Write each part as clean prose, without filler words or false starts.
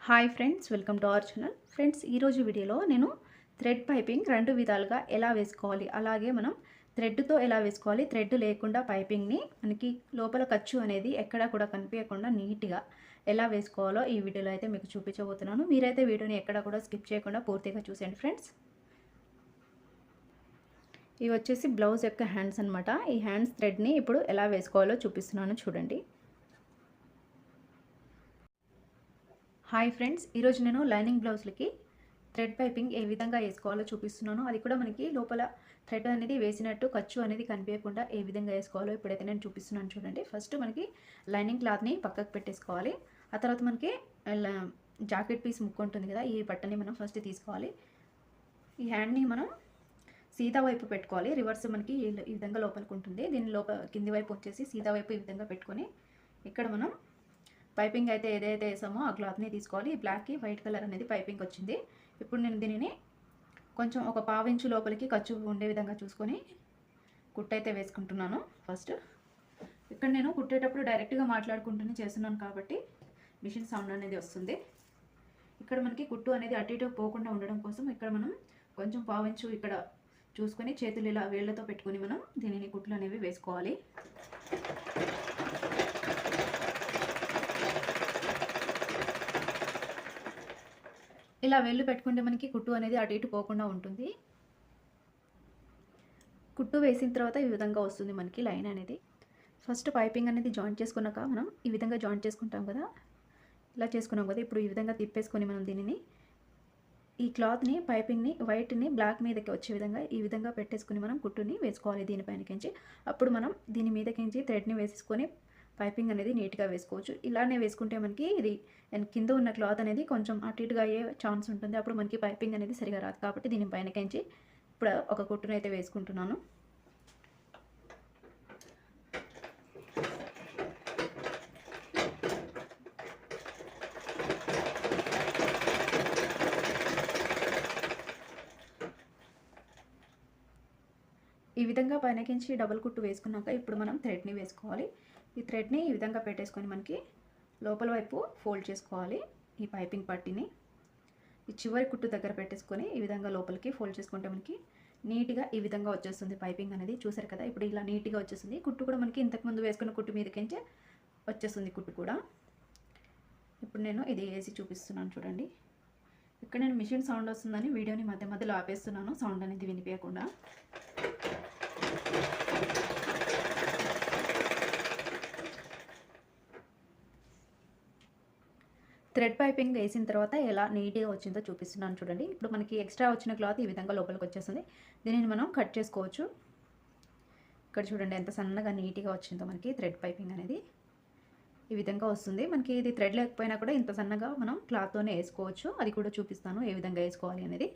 Hi friends, welcome to our channel. Friends, ఈరోజు వీడియోలో నేను థ్రెడ్ పైపింగ్ రెండు విధాలుగా ఎలా వేసుకోవాలి, అలాగే మనం థ్రెడ్తో ఎలా వేసుకోవాలి, థ్రెడ్ లేకుండా పైపింగ్ని మనకి లోపల ఖర్చు అనేది ఎక్కడా కూడా కనిపించకుండా నీట్గా ఎలా వేసుకోవాలో ఈ వీడియోలో అయితే మీకు చూపించబోతున్నాను. మీరైతే వీడియోని ఎక్కడా కూడా స్కిప్ చేయకుండా పూర్తిగా చూసేయండి ఫ్రెండ్స్. ఇవి వచ్చేసి బ్లౌజ్ యొక్క హ్యాండ్స్ అనమాట. ఈ హ్యాండ్స్ థ్రెడ్ని ఇప్పుడు ఎలా వేసుకోవాలో చూపిస్తున్నాను, చూడండి. హాయ్ ఫ్రెండ్స్, ఈరోజు నేను లైనింగ్ బ్లౌజ్లకి థ్రెడ్ పైపింగ్ ఏ విధంగా వేసుకోవాలో చూపిస్తున్నాను. అది కూడా మనకి లోపల థ్రెడ్ అనేది వేసినట్టు ఖర్చు అనేది కనిపించకుండా ఏ విధంగా వేసుకోవాలో ఇప్పుడైతే నేను చూపిస్తున్నాను, చూడండి. ఫస్ట్ మనకి లైనింగ్ క్లాత్ని పక్కకు పెట్టేసుకోవాలి. ఆ తర్వాత మనకి జాకెట్ పీస్ ముక్కు ఉంటుంది కదా, ఈ బట్టని మనం ఫస్ట్ తీసుకోవాలి. ఈ హ్యాండ్ని మనం సీదా వైపు పెట్టుకోవాలి. రివర్స్ మనకి ఈ విధంగా లోపలికి ఉంటుంది. దీని కింది వైపు వచ్చేసి సీదా వైపు ఈ విధంగా పెట్టుకొని ఇక్కడ మనం పైపింగ్ అయితే ఏదైతే వేసామో ఆ క్లాత్ని తీసుకోవాలి. ఈ బ్లాక్కి వైట్ కలర్ అనేది పైపింగ్ వచ్చింది. ఇప్పుడు నేను దీనిని కొంచెం ఒక పావించు లోపలికి ఖర్చు ఉండే విధంగా చూసుకొని కుట్టు అయితే వేసుకుంటున్నాను. ఫస్ట్ ఇక్కడ నేను కుట్టేటప్పుడు డైరెక్ట్గా మాట్లాడుకుంటూనే చేస్తున్నాను కాబట్టి మిషన్ సౌండ్ అనేది వస్తుంది. ఇక్కడ మనకి కుట్టు అనేది అటు ఇటు పోకుండా ఉండడం కోసం ఇక్కడ మనం కొంచెం పావించు ఇక్కడ చూసుకొని చేతులు ఇలా వేళ్లతో పెట్టుకొని మనం దీనిని కుట్లు అనేవి వేసుకోవాలి. ఇలా వేళ్ళు పెట్టుకుంటే మనకి కుట్టు అనేది అటు ఇటు పోకుండా ఉంటుంది. కుట్టు వేసిన తర్వాత ఈ విధంగా వస్తుంది మనకి లైన్ అనేది. ఫస్ట్ పైపింగ్ అనేది జాయింట్ చేసుకున్నాక మనం ఈ విధంగా జాయింట్ చేసుకుంటాం కదా, ఇలా చేసుకున్నాం కదా. ఇప్పుడు ఈ విధంగా తిప్పేసుకొని మనం దీనిని ఈ క్లాత్ని పైపింగ్ని వైట్ని బ్లాక్ మీదకి వచ్చే విధంగా ఈ విధంగా పెట్టేసుకుని మనం కుట్టుని వేసుకోవాలి దీనిపైనకించి. అప్పుడు మనం దీని మీదకించి థ్రెడ్ని వేసేసుకొని పైపింగ్ అనేది నీట్గా వేసుకోవచ్చు. ఇలానే వేసుకుంటే మనకి ఇది కింద ఉన్న క్లాత్ అనేది కొంచెం అటు ఇటుగా అయ్యే ఛాన్స్ ఉంటుంది. అప్పుడు మనకి పైపింగ్ అనేది సరిగా రాదు. కాబట్టి దీని పైనకించి ఇప్పుడు ఒక కుట్టును అయితే వేసుకుంటున్నాను. ఈ విధంగా పైనకించి డబుల్ కుట్టు వేసుకున్నాక ఇప్పుడు మనం థ్రెడ్ని వేసుకోవాలి. ఈ థ్రెడ్ని ఈ విధంగా పెట్టేసుకొని మనకి లోపల వైపు ఫోల్డ్ చేసుకోవాలి. ఈ పైపింగ్ పట్టిని ఈ చివరి కుట్టు దగ్గర పెట్టేసుకొని ఈ విధంగా లోపలికి ఫోల్డ్ చేసుకుంటే మనకి నీట్గా ఈ విధంగా వచ్చేస్తుంది పైపింగ్ అనేది. చూసారు కదా, ఇప్పుడు ఇలా నీట్గా వచ్చేస్తుంది. కుట్టు కూడా మనకి ఇంతకుముందు వేసుకున్న కుట్టు మీదకించే వచ్చేస్తుంది కుట్టు కూడా. ఇప్పుడు నేను ఇది వేసి చూపిస్తున్నాను, చూడండి. ఇక్కడ నేను మిషన్ సౌండ్ వస్తుందని వీడియోని మధ్య మధ్యలో ఆపేస్తున్నాను, సౌండ్ అనేది వినిపించకుండా. థ్రెడ్ పైపింగ్ వేసిన తర్వాత ఎలా నీట్గా వచ్చిందో చూపిస్తున్నాను, చూడండి. ఇప్పుడు మనకి ఎక్స్ట్రా వచ్చిన క్లాత్ ఈ విధంగా లోపలికి వచ్చేస్తుంది. దీనిని మనం కట్ చేసుకోవచ్చు. ఇక్కడ చూడండి ఎంత సన్నగా నీట్గా వచ్చిందో మనకి థ్రెడ్ పైపింగ్ అనేది ఈ విధంగా వస్తుంది. మనకి ఇది థ్రెడ్ లేకపోయినా కూడా ఇంత సన్నగా మనం క్లాత్తోనే వేసుకోవచ్చు. అది కూడా చూపిస్తాను ఏ విధంగా వేసుకోవాలి అనేది.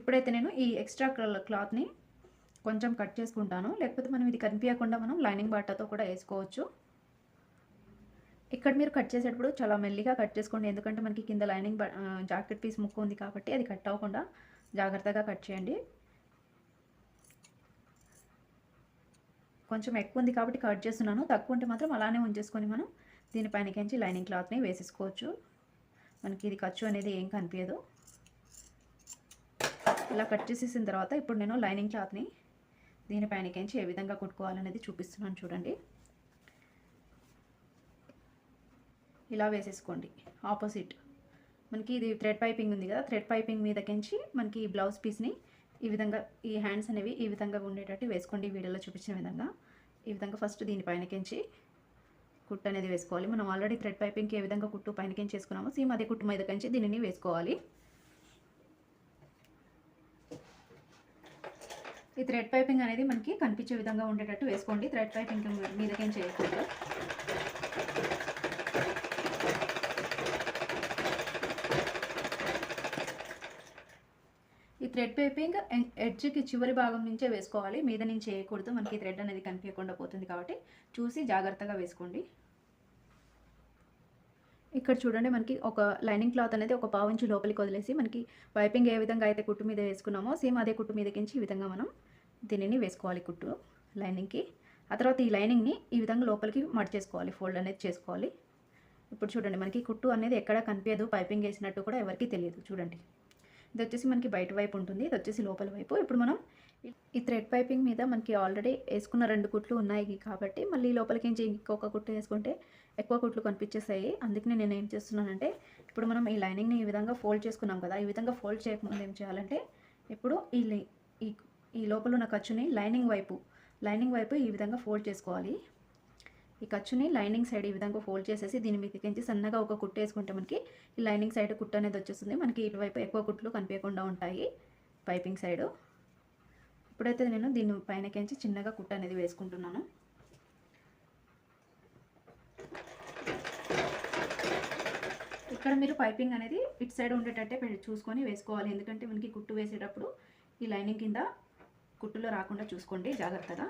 ఇప్పుడైతే నేను ఈ ఎక్స్ట్రా క్లాత్ని కొంచెం కట్ చేసుకుంటాను. లేకపోతే మనం ఇది కనిపించకుండా మనం లైనింగ్ బట్టతో కూడా వేసుకోవచ్చు. ఇక్కడ మీరు కట్ చేసేటప్పుడు చాలా మెల్లిగా కట్ చేసుకోండి, ఎందుకంటే మనకి కింద లైనింగ్ జాకెట్ పీస్ ముక్కు ఉంది కాబట్టి అది కట్ అవ్వకుండా జాగ్రత్తగా కట్ చేయండి. కొంచెం ఎక్కువ ఉంది కాబట్టి కట్ చేస్తున్నాను. తక్కువ ఉంటే మాత్రం అలానే ఉంచేసుకొని మనం దీనిపైనకించి లైనింగ్ క్లాత్ని వేసేసుకోవచ్చు. మనకి ఇది ఖర్చు అనేది ఏం కనిపించదు. ఇలా కట్ చేసేసిన తర్వాత ఇప్పుడు నేను లైనింగ్ క్లాత్ని దీనిపైనకించి ఏ విధంగా కుట్టుకోవాలనేది చూపిస్తున్నాను, చూడండి. ఇలా వేసేసుకోండి ఆపోజిట్. మనకి ఇది థ్రెడ్ పైపింగ్ ఉంది కదా, థ్రెడ్ పైపింగ్ మీదకించి మనకి ఈ బ్లౌజ్ పీస్ని ఈ విధంగా ఈ హ్యాండ్స్ అనేవి ఈ విధంగా ఉండేటట్టు వేసుకోండి. వీడియోలో చూపించిన విధంగా ఈ విధంగా ఫస్ట్ దీనిపైనకించి కుట్టు అనేది వేసుకోవాలి. మనం ఆల్రెడీ థ్రెడ్ పైపింగ్కి ఏ విధంగా కుట్టు పైనకించి వేసుకున్నామో సేమ్ అదే కుట్టు మీదకించి దీనిని వేసుకోవాలి. ఈ థ్రెడ్ పైపింగ్ అనేది మనకి కనిపించే విధంగా ఉండేటట్టు వేసుకోండి. థ్రెడ్ పైపింగ్ మీదకించి వేయకూడదు. ఈ థ్రెడ్ పైపింగ్ ఎడ్జ్కి చివరి భాగం నుంచే వేసుకోవాలి, మీద నుంచి వేయకూడదు. మనకి థ్రెడ్ అనేది కనిపించకుండా పోతుంది కాబట్టి చూసి జాగ్రత్తగా వేసుకోండి. ఇక్కడ చూడండి, మనకి ఒక లైనింగ్ క్లాత్ అనేది ఒక పావించి లోపలికి వదిలేసి మనకి పైపింగ్ ఏ విధంగా అయితే కుట్టు మీద వేసుకున్నామో సేమ్ అదే కుట్టు మీదకించి ఈ విధంగా మనం దీనిని వేసుకోవాలి కుట్టు లైనింగ్కి. ఆ తర్వాత ఈ లైనింగ్ని ఈ విధంగా లోపలికి మడి చేసుకోవాలి, ఫోల్డ్ అనేది చేసుకోవాలి. ఇప్పుడు చూడండి మనకి కుట్టు అనేది ఎక్కడ కనిపించదు, పైపింగ్ వేసినట్టు కూడా ఎవరికీ తెలియదు. చూడండి ఇది వచ్చేసి మనకి బయట వైపు ఉంటుంది, ఇది వచ్చేసి లోపల వైపు. ఇప్పుడు మనం ఈ థ్రెడ్ పైపింగ్ మీద మనకి ఆల్రెడీ వేసుకున్న 2 కుట్లు ఉన్నాయి కాబట్టి మళ్ళీ లోపలికించి ఇంకొక కుట్టు వేసుకుంటే ఎక్కువ కుట్లు కనిపించేస్తాయి. అందుకని నేను ఏం చేస్తున్నానంటే ఇప్పుడు మనం ఈ లైనింగ్ని ఈ విధంగా ఫోల్డ్ చేసుకున్నాం కదా, ఈ విధంగా ఫోల్డ్ చేయకముందు ఏం చేయాలంటే ఇప్పుడు ఈ ఈ లోపల ఉన్న ఖర్చుని లైనింగ్ వైపు ఈ విధంగా ఫోల్డ్ చేసుకోవాలి. ఈ ఖర్చుని లైనింగ్ సైడ్ ఈ విధంగా ఫోల్డ్ చేసేసి దీని మీదకించి సన్నగా ఒక కుట్టు వేసుకుంటే మనకి ఈ లైనింగ్ సైడ్ కుట్టు అనేది వచ్చేస్తుంది. మనకి ఇటువైపు ఎక్కువ కుట్లు కనిపించకుండా ఉంటాయి పైపింగ్ సైడు. ఇప్పుడైతే నేను దీని పైనకించి చిన్నగా కుట్టు అనేది వేసుకుంటున్నాను. ఇక్కడ మీరు పైపింగ్ అనేది ఇటు సైడ్ ఉండేటట్టే చూసుకొని వేసుకోవాలి, ఎందుకంటే మనకి కుట్టు వేసేటప్పుడు ఈ లైనింగ్ కింద కుట్టులో రాకుండా చూసుకోండి జాగ్రత్తగా.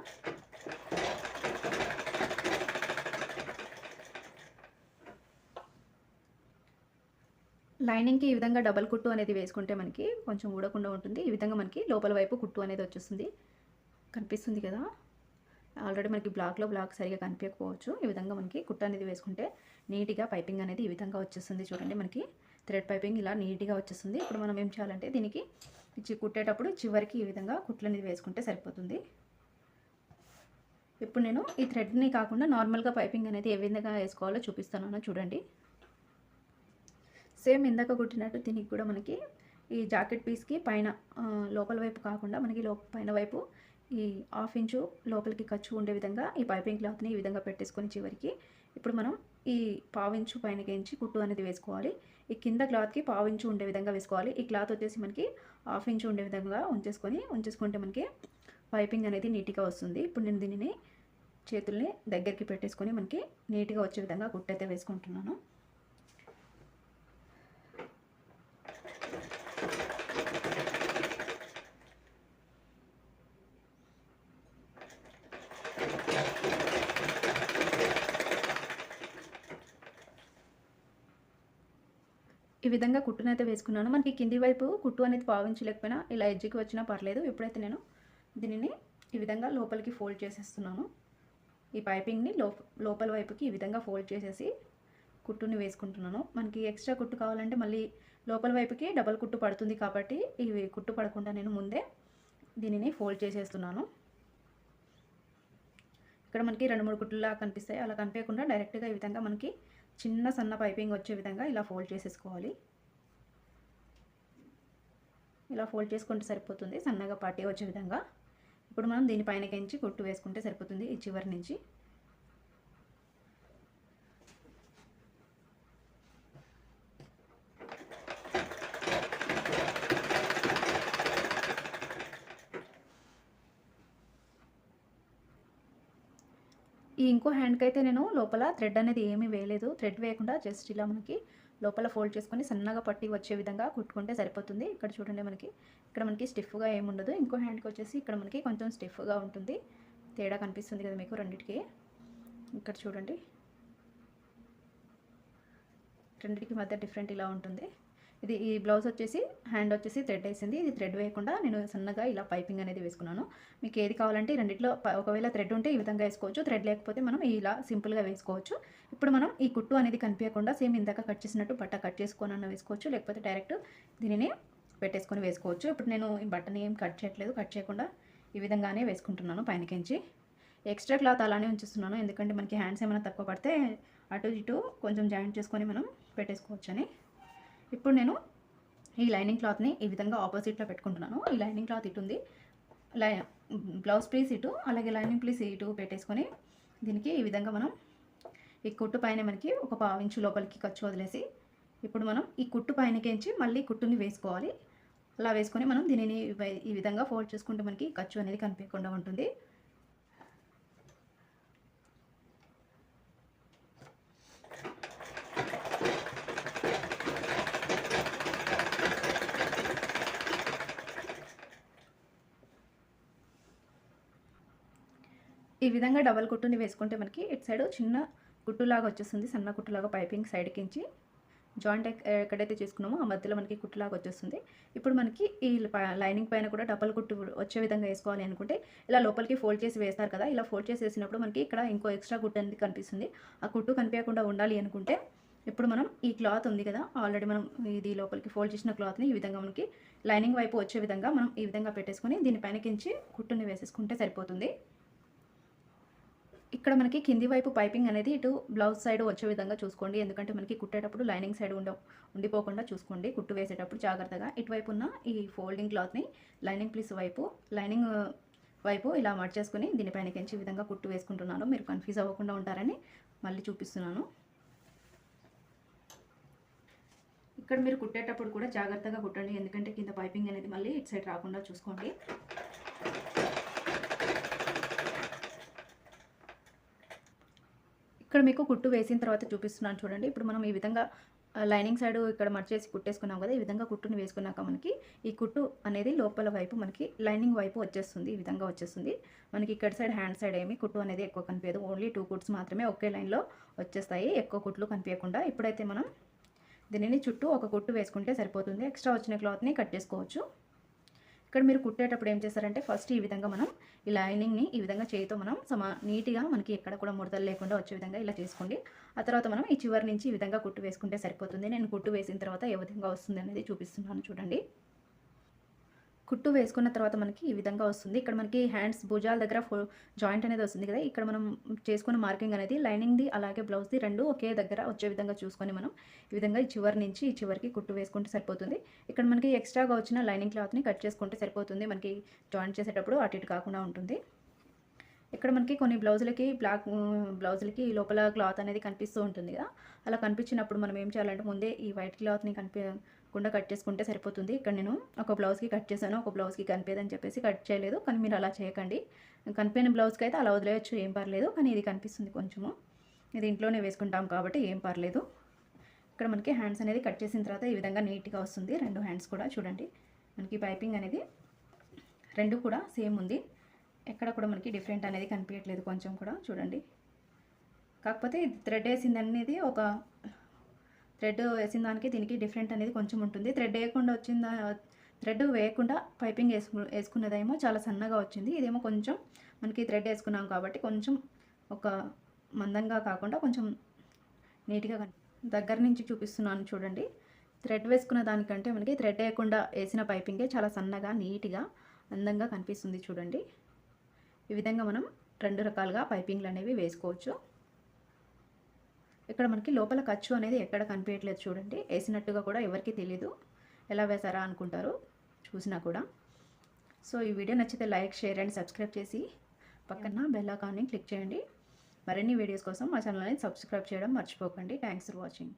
లైనింగ్కి ఈ విధంగా డబల్ కుట్టు అనేది వేసుకుంటే మనకి కొంచెం ఊడకుండా ఉంటుంది. ఈ విధంగా మనకి లోపల వైపు కుట్టు అనేది వచ్చేస్తుంది, కనిపిస్తుంది కదా. ఆల్రెడీ మనకి బ్లాక్ సరిగా కనిపించకపోవచ్చు. ఈ విధంగా మనకి కుట్టు అనేది వేసుకుంటే నీట్గా పైపింగ్ అనేది ఈ విధంగా వచ్చేస్తుంది. చూడండి మనకి థ్రెడ్ పైపింగ్ ఇలా నీట్గా వచ్చేస్తుంది. ఇప్పుడు మనం ఏం చేయాలంటే దీనికి కుట్టేటప్పుడు చివరికి ఈ విధంగా కుట్లు అనేది వేసుకుంటే సరిపోతుంది. ఇప్పుడు నేను ఈ థ్రెడ్ని కాకుండా నార్మల్గా పైపింగ్ అనేది ఏ విధంగా వేసుకోవాలో చూపిస్తాను చూడండి. సేమ్ ఇందాక కుట్టినట్టు దీనికి కూడా మనకి ఈ జాకెట్ పీస్కి పైన లోపల వైపు కాకుండా మనకి పైన వైపు ఈ 1/2 ఇంచు లోపలికి ఖర్చు ఉండే విధంగా ఈ పైపింగ్ క్లాత్ని ఈ విధంగా పెట్టేసుకొని చివరికి ఇప్పుడు మనం ఈ 1/2 ఇంచు పైనకించి కుట్టు అనేది వేసుకోవాలి. ఈ కింద క్లాత్కి 1/2 ఇంచు ఉండే విధంగా వేసుకోవాలి. ఈ క్లాత్ వచ్చేసి మనకి 1/2 ఇంచు ఉండే విధంగా ఉంచేసుకుంటే మనకి పైపింగ్ అనేది నీట్గా వస్తుంది. ఇప్పుడు నేను దీనిని చేతుల్ని దగ్గరికి పెట్టేసుకొని మనకి నీట్గా వచ్చే విధంగా కుట్టు అయితే వేసుకుంటున్నాను. ఈ విధంగా కుట్టునైతే వేసుకున్నాను. మనకి కింది వైపు కుట్టు అనేది పావించలేకపోయినా ఇలా ఎడ్జ్కి వచ్చినా పర్లేదు. ఇప్పుడైతే నేను దీనిని ఈ విధంగా లోపలికి ఫోల్డ్ చేసేస్తున్నాను. ఈ పైపింగ్ని లోపల వైపుకి ఈ విధంగా ఫోల్డ్ చేసేసి కుట్టుని వేసుకుంటున్నాను. మనకి ఎక్స్ట్రా కుట్టు కావాలంటే మళ్ళీ లోపల వైపుకి డబల్ కుట్టు పడుతుంది కాబట్టి ఇవి కుట్టు పడకుండా నేను ముందే దీనిని ఫోల్డ్ చేసేస్తున్నాను. ఇక్కడ మనకి 2-3 కుట్లులా కనిపిస్తాయి, అలా కనిపించకుండా డైరెక్ట్గా ఈ విధంగా మనకి చిన్న సన్న పైపింగ్ వచ్చే విధంగా ఇలా ఫోల్డ్ చేసేసుకోవాలి. ఇలా ఫోల్డ్ చేసుకుంటే సరిపోతుంది, సన్నగా పార్టీ వచ్చే విధంగా. ఇప్పుడు మనం దీనిపైనకించి కుట్టు వేసుకుంటే సరిపోతుంది ఈ చివరి నుంచి. ఈ ఇంకో హ్యాండ్కి అయితే నేను లోపల థ్రెడ్ అనేది ఏమీ వేయలేదు. థ్రెడ్ వేయకుండా జస్ట్ ఇలా మనకి లోపల ఫోల్డ్ చేసుకొని సన్నగా పట్టి వచ్చే విధంగా కుట్టుకుంటే సరిపోతుంది. ఇక్కడ చూడండి ఇక్కడ మనకి స్టిఫ్గా ఏముండదు. ఇంకో హ్యాండ్కి వచ్చేసి ఇక్కడ మనకి కొంచెం స్టిఫ్గా ఉంటుంది. తేడా కనిపిస్తుంది కదా మీకు రెండింటికి. ఇక్కడ చూడండి రెండింటికి మధ్య డిఫరెంట్ ఇలా ఉంటుంది. ఈ బ్లౌజ్ వచ్చేసి హ్యాండ్ వచ్చేసి థ్రెడ్ వేసింది, ఇది థ్రెడ్ వేయకుండా నేను సన్నగా ఇలా పైపింగ్ అనేది వేసుకున్నాను. మీకు ఏది కావాలంటే రెండిట్లో ఒకవేళ థ్రెడ్ ఉంటే ఈ విధంగా వేసుకోవచ్చు, థ్రెడ్ లేకపోతే మనం ఇలా సింపుల్గా వేసుకోవచ్చు. ఇప్పుడు మనం ఈ కుట్టు అనేది కనిపించకుండా సేమ్ ఇందాక కట్ చేసినట్టు బట్ట కట్ చేసుకొని వేసుకోవచ్చు, లేకపోతే డైరెక్ట్ దీనిని పెట్టేసుకొని వేసుకోవచ్చు. ఇప్పుడు నేను ఈ బట్టని ఏం కట్ చేయట్లేదు, కట్ చేయకుండా ఈ విధంగానే వేసుకుంటున్నాను పైనకించి. ఎక్స్ట్రా క్లాత్ అలానే ఉంచుతున్నాను, ఎందుకంటే మనకి హ్యాండ్స్ ఏమైనా తక్కువ పడితే అటు ఇటు కొంచెం జాయింట్ చేసుకొని మనం పెట్టేసుకోవచ్చు అని. ఇప్పుడు నేను ఈ లైనింగ్ క్లాత్ని ఈ విధంగా ఆపోజిట్లో పెట్టుకుంటున్నాను. ఈ లైనింగ్ క్లాత్ ఇటు ఉంది, బ్లౌజ్ పీస్ ఇటు, అలాగే లైనింగ్ పీస్ ఇటు పెట్టేసుకొని దీనికి ఈ విధంగా మనం ఈ కుట్టు పైన మనకి ఒక 1/2 ఇంచు లోపలికి ఖర్చు వదిలేసి ఇప్పుడు మనం ఈ కుట్టు పైనకించి మళ్ళీ కుట్టుని వేసుకోవాలి. అలా వేసుకొని మనం దీనిని ఈ విధంగా ఫోల్డ్ చేసుకుంటే మనకి ఖర్చు అనేది కనిపించకుండా ఉంటుంది. ఈ విధంగా డబల్ కుట్టుని వేసుకుంటే మనకి ఇటు సైడ్ చిన్న కుట్టులాగా వచ్చేస్తుంది, సన్న కుట్టులాగా పైపింగ్ సైడ్కించి జాయింట్ ఎక్కడైతే చేసుకున్నామో ఆ మధ్యలో మనకి కుట్టులాగా వచ్చేస్తుంది. ఇప్పుడు మనకి ఈ లైనింగ్ పైన కూడా డబల్ కుట్టు వచ్చే విధంగా వేసుకోవాలి అనుకుంటే ఇలా లోపలికి ఫోల్డ్ చేసి వేస్తారు కదా, ఇలా ఫోల్డ్ చేసి వేసినప్పుడు మనకి ఇక్కడ ఇంకో ఎక్స్ట్రా కుట్టు అనేది కనిపిస్తుంది. ఆ కుట్టు కనిపించకుండా ఉండాలి అనుకుంటే ఇప్పుడు మనం ఈ క్లాత్ ఉంది కదా, ఆల్రెడీ మనం ఇది లోపలికి ఫోల్డ్ చేసిన క్లాత్ని ఈ విధంగా మనకి లైనింగ్ వైపు వచ్చే విధంగా మనం ఈ విధంగా పెట్టేసుకొని దీనిపైనకించి కుట్టుని వేసేసుకుంటే సరిపోతుంది. ఇక్కడ మనకి కింది వైపు పైపింగ్ అనేది ఇటు బ్లౌజ్ సైడ్ వచ్చే విధంగా చూసుకోండి. ఎందుకంటే మనకి కుట్టేటప్పుడు లైనింగ్ సైడ్ ఉండిపోకుండా చూసుకోండి. కుట్టు వేసేటప్పుడు జాగ్రత్తగా ఇటువైపు ఉన్న ఈ ఫోల్డింగ్ క్లాత్ని లైనింగ్ వైపు ఇలా మర్చేసుకొని దీనిపైనకించి ఈ విధంగా కుట్టు వేసుకుంటున్నాను. మీరు కన్ఫ్యూజ్ అవ్వకుండా ఉంటారని మళ్ళీ చూపిస్తున్నాను. ఇక్కడ మీరు కుట్టేటప్పుడు కూడా జాగ్రత్తగా కుట్టండి, ఎందుకంటే కింద పైపింగ్ అనేది మళ్ళీ ఇటు సైడ్ రాకుండా చూసుకోండి. ఇక్కడ మీకు కుట్టు వేసిన తర్వాత చూపిస్తున్నాను చూడండి. ఇప్పుడు మనం ఈ విధంగా లైనింగ్ సైడ్ ఇక్కడ మర్చేసి కుట్టేసుకున్నాం కదా, ఈ విధంగా కుట్టుని వేసుకున్నాక మనకి ఈ కుట్టు అనేది లోపల వైపు మనకి లైనింగ్ వైపు వచ్చేస్తుంది. ఈ విధంగా వచ్చేస్తుంది. మనకి ఇక్కడ సైడ్ హ్యాండ్ సైడ్ ఏమి కుట్టు అనేది ఎక్కువ కనిపించదు. ఓన్లీ 2 కుట్స్ మాత్రమే ఒకే లైన్లో వచ్చేస్తాయి, ఎక్కువ కుట్లు కనిపించకుండా. ఇప్పుడైతే మనం దీనిని చుట్టూ ఒక కుట్టు వేసుకుంటే సరిపోతుంది. ఎక్స్ట్రా వచ్చిన క్లాత్ని కట్ చేసుకోవచ్చు. ఇక్కడ మీరు కుట్టేటప్పుడు ఏం చేస్తారంటే ఫస్ట్ ఈ విధంగా మనం ఈ లైనింగ్ని ఈ విధంగా చేయితో మనం నీట్గా మనకి ఎక్కడ కూడా ముడతలు లేకుండా వచ్చే విధంగా ఇలా చేసుకోండి. ఆ తర్వాత మనం ఈ చివరి నుంచి ఈ విధంగా కుట్టు వేసుకుంటే సరిపోతుంది. నేను కుట్టు వేసిన తర్వాత ఏ విధంగా వస్తుంది అనేది చూపిస్తున్నాను చూడండి. కుట్టు వేసుకున్న తర్వాత మనకి ఈ విధంగా వస్తుంది. ఇక్కడ మనకి హ్యాండ్స్ భుజాల దగ్గర జాయింట్ అనేది వస్తుంది కదా, ఇక్కడ మనం చేసుకున్న మార్కింగ్ అనేది లైనింగ్ది అలాగే బ్లౌజ్ది రెండు ఒకే దగ్గర వచ్చే విధంగా చూసుకొని మనం ఈ విధంగా ఈ చివరి నుంచి ఈ చివరికి కుట్టు వేసుకుంటే సరిపోతుంది. ఇక్కడ మనకి ఎక్స్ట్రాగా వచ్చిన లైనింగ్ క్లాత్ని కట్ చేసుకుంటే సరిపోతుంది. మనకి జాయింట్ చేసేటప్పుడు అటు ఇటు కాకుండా ఉంటుంది. ఇక్కడ మనకి కొన్ని బ్లౌజులకి లోపల క్లాత్ అనేది కనిపిస్తూ ఉంటుంది కదా, అలా కనిపించినప్పుడు మనం ఏం చేయాలంటే ముందే ఈ వైట్ క్లాత్ని కనిపించకుండా కట్ చేసుకుంటే సరిపోతుంది. ఇక్కడ నేను ఒక బ్లౌజ్కి కట్ చేశాను, ఒక బ్లౌజ్కి కనిపించదని చెప్పేసి కట్ చేయలేదు. కానీ మీరు అలా చేయకండి. కనిపించిన బ్లౌజ్కి అయితే అలా వదిలేయచ్చు, ఏం పర్లేదు. కానీ ఇది కనిపిస్తుంది కొంచెము, ఇది ఇంట్లోనే వేసుకుంటాం కాబట్టి ఏం పర్లేదు. ఇక్కడ మనకి హ్యాండ్స్ అనేది కట్ చేసిన తర్వాత ఈ విధంగా నీట్గా వస్తుంది. 2 హ్యాండ్స్ కూడా చూడండి, మనకి పైపింగ్ అనేది 2 కూడా సేమ్ ఉంది. ఎక్కడ కూడా మనకి డిఫరెంట్ అనేది కనిపించట్లేదు కొంచెం కూడా చూడండి. కాకపోతే ఇది థ్రెడ్ వేసింది అనేది థ్రెడ్ వేసిన దానికి దీనికి డిఫరెంట్ అనేది కొంచెం ఉంటుంది. థ్రెడ్ వేయకుండా పైపింగ్ వేసుకున్నదేమో చాలా సన్నగా వచ్చింది. ఇదేమో కొంచెం మనకి థ్రెడ్ వేసుకున్నాం కాబట్టి కొంచెం ఒక మందంగా కాకుండా కొంచెం నీట్గా దగ్గర నుంచి చూపిస్తున్నాను చూడండి. థ్రెడ్ వేసుకున్న దానికంటే మనకి థ్రెడ్ వేయకుండా వేసిన పైపింగే చాలా సన్నగా నీట్గా అందంగా కనిపిస్తుంది చూడండి. ఈ విధంగా మనం 2 రకాలుగా పైపింగ్లు అనేవి వేసుకోవచ్చు. ఇక్కడ మనకి లోపల ఖర్చు అనేది ఎక్కడ కనిపించట్లేదు చూడండి. వేసినట్టుగా కూడా ఎవరికి తెలియదు, ఎలా వేసారా అనుకుంటారు చూసినా కూడా. సో ఈ వీడియో నచ్చితే లైక్, షేర్ అండ్ సబ్స్క్రైబ్ చేసి పక్కన బెల్ ఐకాన్ని క్లిక్ చేయండి. మరిన్ని వీడియోస్ కోసం మా ఛానల్ని సబ్స్క్రైబ్ చేయడం మర్చిపోకండి. Thanks for watching.